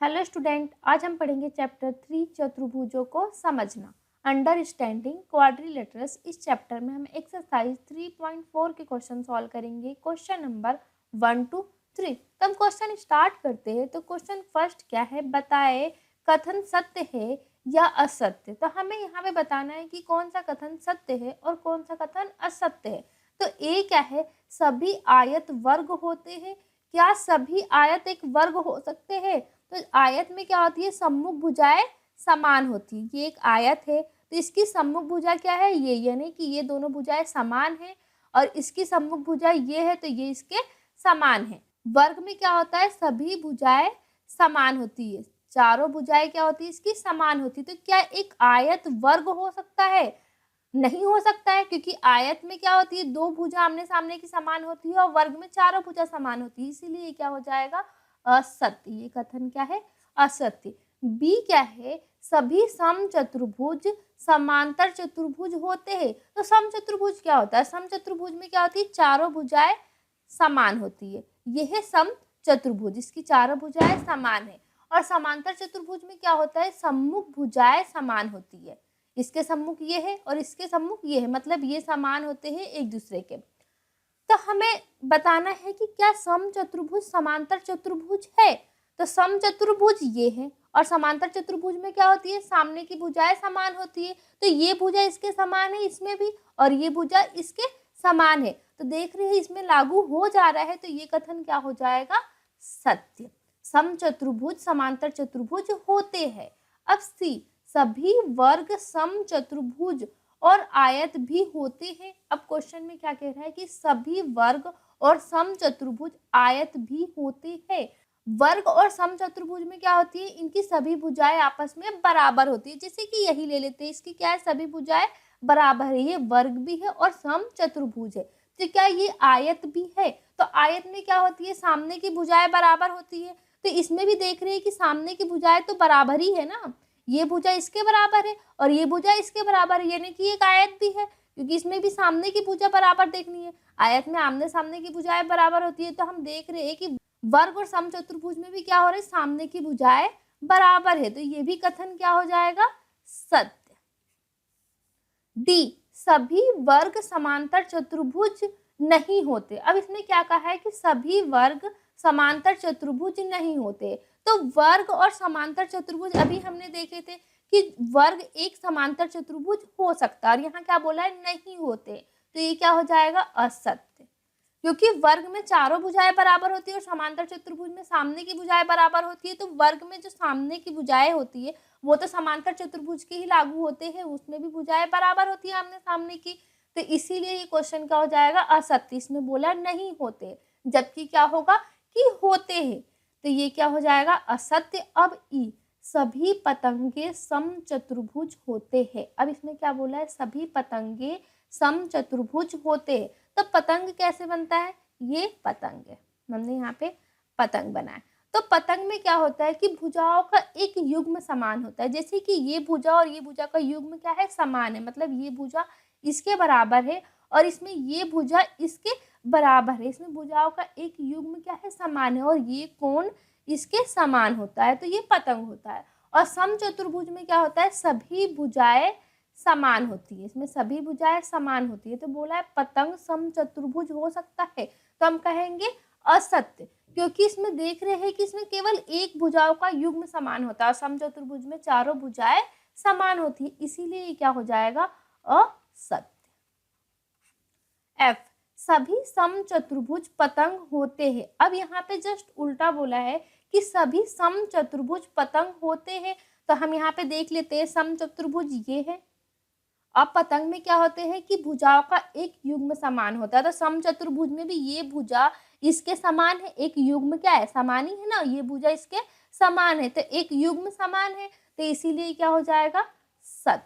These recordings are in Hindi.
हेलो स्टूडेंट, आज हम पढ़ेंगे चैप्टर 3 चतुर्भुजों को समझना, अंडरस्टैंडिंग क्वाड्रिलेटरल्स। इस चैप्टर में हम एक्सरसाइज 3.4 के क्वेश्चन सॉल्व करेंगे, क्वेश्चन नंबर 1 to 3। तो हम क्वेश्चन स्टार्ट करते हैं। तो क्वेश्चन फर्स्ट क्या है, बताए कथन सत्य है या असत्य। तो हमें यहाँ पे बताना है कि कौन सा कथन सत्य है और कौन सा कथन असत्य है। तो ए क्या है, सभी आयत वर्ग होते हैं। क्या सभी आयत एक वर्ग हो सकते हैं? तो आयत में क्या होती है, सम्मुख भुजाएं समान होती है। ये एक आयत है तो इसकी सम्मुख भुजा क्या है, ये, यानी कि ये दोनों भुजाएं समान है और इसकी सम्मुख भुजा ये है तो ये इसके समान है। वर्ग में क्या होता है, सभी भुजाएं समान होती है, चारों भुजाएं क्या होती है, इसकी समान होती है। तो क्या एक आयत वर्ग हो सकता है? नहीं हो सकता है, क्योंकि आयत में क्या होती है, दो भुजा आमने सामने की समान होती है और वर्ग में चारों भुजा समान होती है, इसीलिए क्या हो जाएगा, असत्य। ये कथन क्या है, असत्य। बी क्या है, सभी समचतुर्भुज समांतर चतुर्भुज होते हैं। तो समचतुर्भुज क्या होता है, समचतुर्भुज में क्या होती है, चारों भुजाएं समान होती है, यह है समचतुर्भुज, इसकी चारों भुजाएं समान है। और समांतर चतुर्भुज में क्या होता है, सम्मुख भुजाएं समान होती है, इसके सम्मुख ये है और इसके सम्मुख ये है, मतलब ये समान होते हैं एक दूसरे के। तो हमें बताना है कि क्या समचतुर्भुज समांतर चतुर्भुज है। तो समचतुर्भुज ये है और समांतर चतुर्भुज में क्या होती है, सामने की भुजाएं समान होती है। तो ये भुजा इसके समान है इसमें भी और ये भुजा इसके समान है, तो देख रहे हैं इसमें लागू हो जा रहा है। तो ये कथन क्या हो जाएगा, सत्य। समचतुर्भुज समांतर चतुर्भुज होते हैं। अब सी, सभी वर्ग समचतुर्भुज और आयत भी होते हैं। अब क्वेश्चन में क्या कह रहा है कि सभी वर्ग और समचतुर्भुज आयत भी होते हैं। वर्ग और समचतुर्भुज में क्या होती है, इनकी सभी भुजाएं आपस में बराबर होती है। जैसे कि यही ले लेते हैं, इसकी क्या है, सभी भुजाएं बराबर है, ये वर्ग भी है और समचतुर्भुज है। तो क्या ये आयत भी है? तो आयत में क्या होती है, सामने की भुजाएं बराबर होती है। तो इसमें भी देख रहे हैं कि सामने की भुजाएं तो बराबर ही है ना, ये भुजा इसके बराबर है और ये भुजा इसके बराबर है, यानी कि एक आयत भी है, क्योंकि इसमें भी सामने की भुजा बराबर देखनी है। आयत में आमने सामने की भुजाएं बराबर होती है। तो हम देख रहे हैं कि वर्ग और समचतुर्भुज में भी क्या हो रहा है, सामने की भुजाएं बराबर है, तो ये भी कथन क्या हो जाएगा, सत्य। डी, सभी वर्ग समांतर चतुर्भुज नहीं होते। अब इसमें क्या कहा है कि सभी वर्ग समांतर चतुर्भुज नहीं होते। तो वर्ग और समांतर चतुर्भुज अभी हमने देखे थे कि वर्ग एक समांतर चतुर्भुज हो सकता है और यहाँ क्या बोला है, नहीं होते। तो ये क्या हो जाएगा, असत्य, क्योंकि वर्ग में चारों भुजाएं बराबर होती है और समांतर चतुर्भुज में सामने की भुजाएं बराबर होती है। तो वर्ग में जो सामने की भुजाएं होती है वो तो समांतर चतुर्भुज के ही लागू होते हैं, उसमें भी भुजाएं बराबर होती है आमने सामने की। तो इसीलिए ये क्वेश्चन क्या हो जाएगा, असत्य। इसमें बोला नहीं होते, जबकि क्या होगा कि होते हैं, तो ये क्या हो जाएगा, असत्य। अब ई, सभी पतंगे समचतुर्भुज होते हैं। अब इसमें क्या बोला है, सभी पतंगे समचतुर्भुज होते हैं। तो पतंग कैसे बनता है, ये पतंग है, हमने यहाँ पे पतंग बनाया। तो पतंग में क्या होता है कि भुजाओं का एक युग्म समान होता है। जैसे कि ये भुजा और ये भुजा का युग्म क्या है, समान है, मतलब ये भुजा इसके बराबर है और इसमें ये भुजा इसके बराबर है। इसमें भुजाओं का एक युग्म क्या है, समान है और ये कोण इसके समान होता है, तो ये पतंग होता है। और समचतुर्भुज में क्या होता है, सभी भुजाएं समान होती है, इसमें सभी भुजाएं समान होती है। तो बोला है पतंग समचतुर्भुज हो सकता है, तो हम कहेंगे असत्य, क्योंकि इसमें देख रहे हैं कि इसमें केवल एक भुजाओं का युग्म समान होता है और समचतुर्भुज में चारों भुजाएं समान होती है, इसीलिए ये क्या हो जाएगा, असत्य। एफ, सभी समचतुर्भुज पतंग होते हैं। अब यहाँ पे जस्ट उल्टा बोला है कि सभी समचतुर्भुज पतंग होते हैं। तो हम यहाँ पे देख लेते हैं, समचतुर्भुज ये है। अब पतंग में क्या होते हैं कि भुजाओं का एक युग्म समान होता है। तो समचतुर्भुज में भी ये भुजा इसके समान है, एक युग्म क्या है, समान ही है ना, ये भुजा इसके समान है, तो एक युग्म समान है, तो इसीलिए क्या हो जाएगा, सत्य।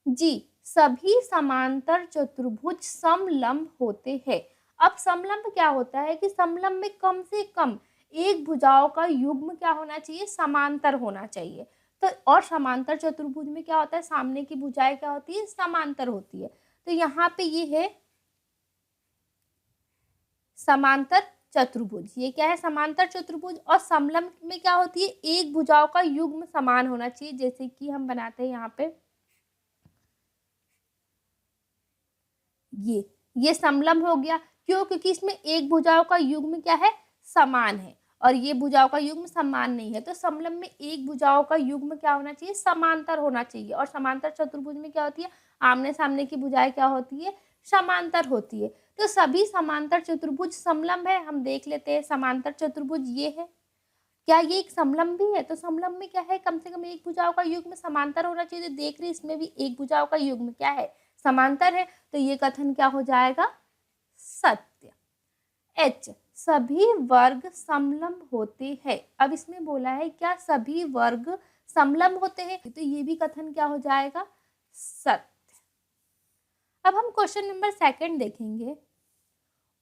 जी, सभी समांतर चतुर्भुज समलंब होते हैं। अब समलंब क्या होता है कि समलंब में कम से कम एक भुजाओं का युग्म क्या होना चाहिए, समांतर होना चाहिए। तो और समांतर चतुर्भुज में क्या होता है, सामने की भुजाएं क्या होती है, समांतर होती है। तो यहाँ पे ये है समांतर चतुर्भुज। ये क्या है? समांतर चतुर्भुज। और समलंब में क्या होती है? एक भुजाओं का युग्म समान होना चाहिए, जैसे कि हम बनाते हैं यहाँ पे ये समलंब हो गया। क्यों? क्योंकि इसमें एक भुजाओं का युग्म क्या है? समान है, और ये भुजाओं का युग्म समान नहीं है। तो समलंब में एक भुजाओं का युग्म क्या होना चाहिए? समांतर होना चाहिए। और समांतर चतुर्भुज में क्या होती है? आमने सामने की भुजाएं क्या होती है? समांतर होती है। तो सभी समांतर चतुर्भुज समलंब है। हम देख लेते हैं समांतर चतुर्भुज ये है। क्या ये एक समलंब भी है? तो समलंब में क्या है? कम से कम एक भुजाओं का युग्म समांतर होना चाहिए। तो देख रहे इसमें भी एक भुजाओं का युग्म क्या है? समांतर है। तो ये कथन क्या हो जाएगा? सत्य। एच, सभी वर्ग समलंब होते हैं। अब इसमें बोला है क्या सभी वर्ग समलंब होते हैं? तो ये भी कथन क्या हो जाएगा? सत्य। अब हम क्वेश्चन नंबर 2 देखेंगे।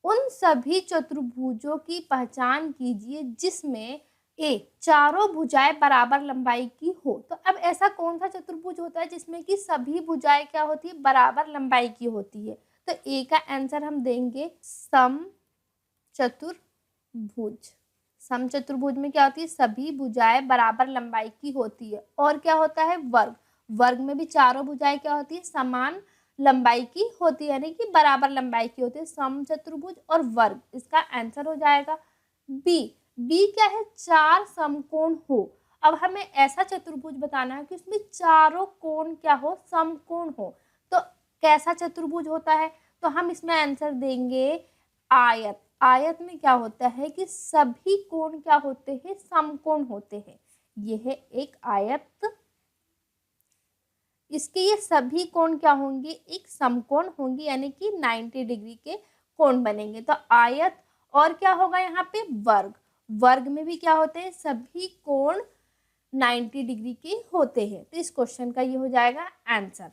उन सभी चतुर्भुजों की पहचान कीजिए जिसमें ए, चारों भुजाएं बराबर लंबाई की हो। तो अब ऐसा कौन सा चतुर्भुज होता है जिसमें कि सभी भुजाएं क्या होती है? बराबर लंबाई की होती है। तो ए का आंसर हम देंगे सम चतुर्भुज। सम चतुर्भुज में क्या होती है? सभी भुजाएं बराबर लंबाई की होती है। और क्या होता है? वर्ग। वर्ग में भी चारों भुजाएं क्या होती है? समान लंबाई की होती है, यानी कि बराबर लंबाई की होती है। सम चतुर्भुज और वर्ग, इसका आंसर हो जाएगा बी। बी क्या है? चार समकोण हो। अब हमें ऐसा चतुर्भुज बताना है कि उसमें चारों कोण क्या हो? समकोण हो। तो कैसा चतुर्भुज होता है? तो हम इसमें आंसर देंगे आयत। आयत में क्या होता है कि सभी कोण क्या होते हैं? समकोण होते हैं। यह है एक आयत। इसके ये सभी कोण क्या होंगे? एक समकोण होंगे, यानी कि 90 डिग्री के कोण बनेंगे। तो आयत और क्या होगा यहाँ पे? वर्ग। वर्ग में भी क्या होते हैं? सभी कोण 90 डिग्री के होते हैं। तो इस क्वेश्चन का ये हो जाएगा आंसर।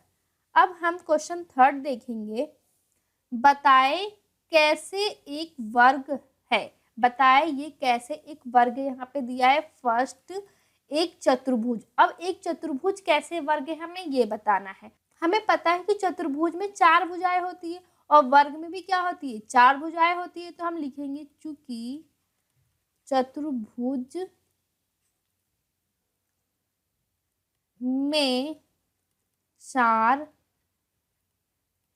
अब हम क्वेश्चन 3 देखेंगे। बताए कैसे एक वर्ग है? बताए ये कैसे एक वर्ग है? यहाँ पे दिया है फर्स्ट एक चतुर्भुज। अब एक चतुर्भुज कैसे वर्ग है हमें ये बताना है। हमें पता है कि चतुर्भुज में 4 भुजाएं होती है और वर्ग में भी क्या होती है? 4 भुजाएं होती है। तो हम लिखेंगे चूंकि चतुर्भुज में 4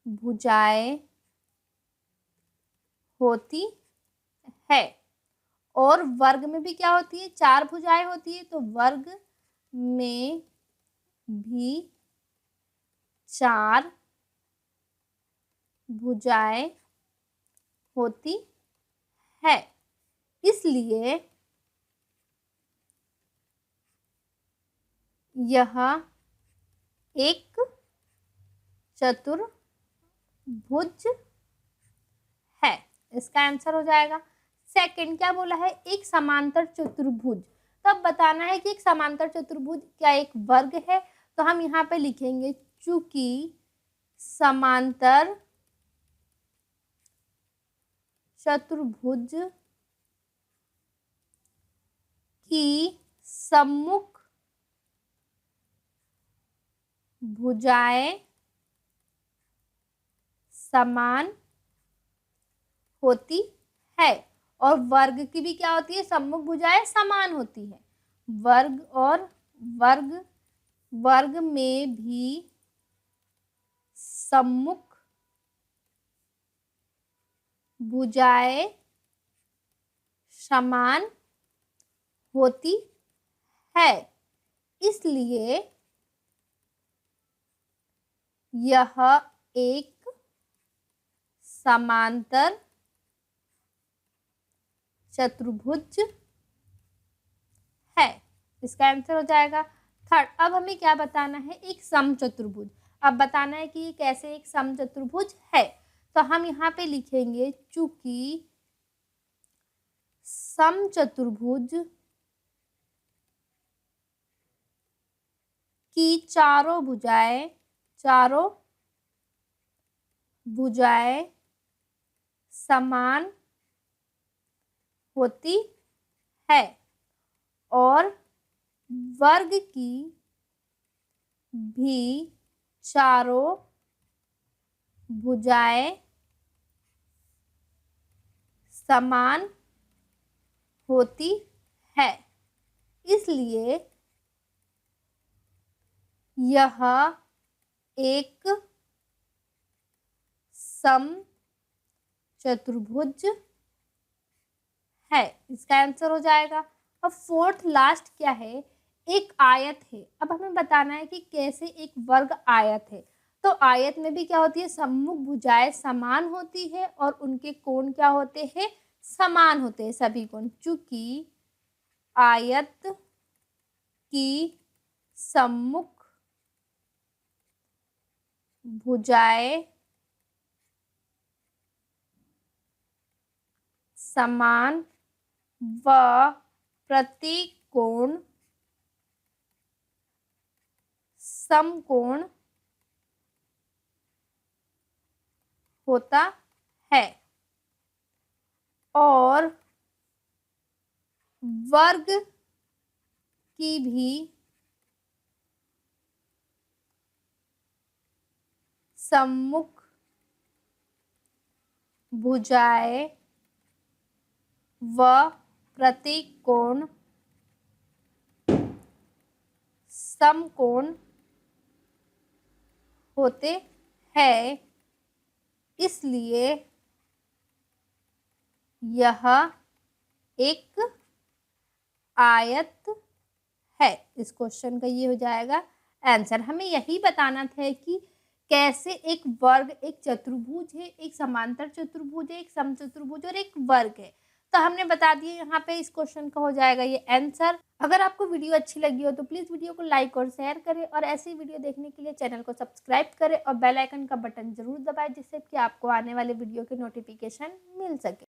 भुजाएं होती है और वर्ग में भी क्या होती है? 4 भुजाएं होती है। तो वर्ग में भी 4 भुजाएं होती है, इसलिए यह एक चतुर्भुज है। इसका आंसर हो जाएगा। सेकंड क्या बोला है? एक समांतर चतुर्भुज। तब बताना है कि एक समांतर चतुर्भुज क्या एक वर्ग है। तो हम यहाँ पे लिखेंगे चूंकि समांतर चतुर्भुज की सम्मुख भुजाएं समान होती है और वर्ग की भी क्या होती है? सम्मुख भुजाएं समान होती है। वर्ग और वर्ग में भी सम्मुख भुजाएं समान होती है, इसलिए यह एक समांतर चतुर्भुज है। इसका आंसर हो जाएगा 3rd। अब हमें क्या बताना है? एक समचतुर्भुज। अब बताना है कि कैसे एक समचतुर्भुज है। तो हम यहाँ पे लिखेंगे चूंकि समचतुर्भुज की चारों भुजाएं समान होती है और वर्ग की भी चारों भुजाएं समान होती है, इसलिए यह एक समचतुर्भुज है। इसका आंसर हो जाएगा। अब फोर्थ लास्ट क्या है, एक आयत है। अब हमें बताना है कि कैसे एक वर्ग आयत है। तो आयत में भी क्या होती है, सम्मुख भुजाएं समान होती है और उनके कोण क्या होते हैं, समान होते हैं सभी कोण। चूंकि आयत की सम्मुख भुजाएं समान व प्रत्येक कोण समकोण होता है और वर्ग की भी सम्मुख भुजाएं व प्रत्येक कोण समकोण होते हैं, इसलिए यह एक आयत है। इस क्वेश्चन का ये हो जाएगा आंसर। हमें यही बताना था कि कैसे एक वर्ग, एक चतुर्भुज है, एक समांतर चतुर्भुज है, एक समचतुर्भुज और एक वर्ग है। तो हमने बता दिए यहाँ पे, इस क्वेश्चन का हो जाएगा ये आंसर। अगर आपको वीडियो अच्छी लगी हो तो प्लीज़ वीडियो को लाइक और शेयर करें और ऐसी वीडियो देखने के लिए चैनल को सब्सक्राइब करें और बेल आइकन का बटन जरूर दबाएं, जिससे कि आपको आने वाले वीडियो के नोटिफिकेशन मिल सके।